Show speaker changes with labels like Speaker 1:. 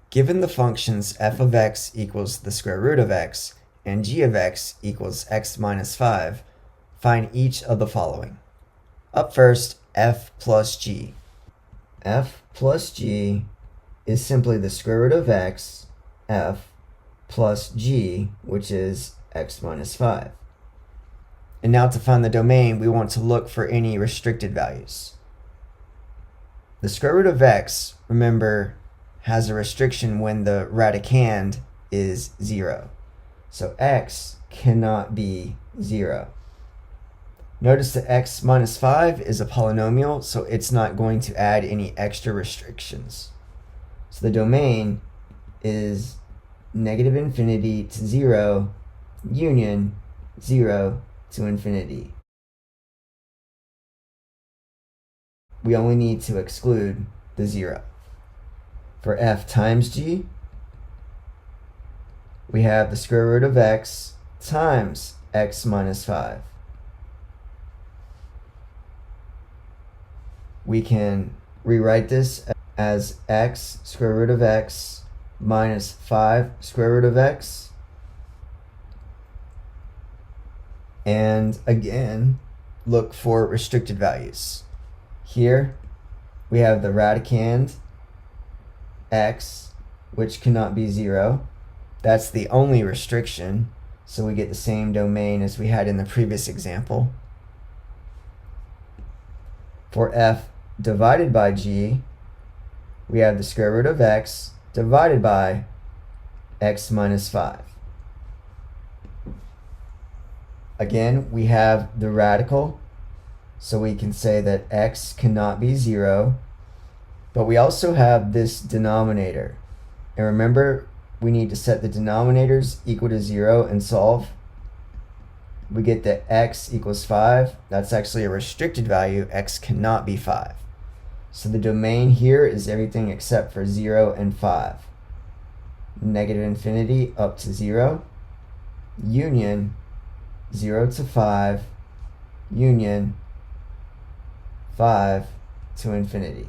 Speaker 1: Given the functions f of x equals the square root of x and g of x equals x minus 5, find each of the following. Up first, f plus g. F plus g is simply the square root of x, f, plus g, which is x minus 5. And now to find the domain, we want to look for any restricted values. The square root of x, remember, has a restriction when the radicand is 0. So x cannot be 0. Notice that x minus 5 is a polynomial, so it's not going to add any extra restrictions. So the domain is negative infinity to 0, union 0 to infinity. We only need to exclude the 0. For f times g, we have the square root of x times x minus 5. We can rewrite this as x square root of x minus 5 square root of x. And again, look for restricted values. Here we have the radicand x, which cannot be 0. That's the only restriction, so we get the same domain as we had in the previous example. For f divided by g, we have the square root of x divided by x minus 5. Again, we have the radical, so we can say that x cannot be 0, but we also have this denominator. And remember, we need to set the denominators equal to 0 and solve. We get that x equals 5. That's actually a restricted value. X cannot be 5. So the domain here is everything except for 0 and 5. Negative infinity up to 0. Union 0 to 5. Union 5 to infinity.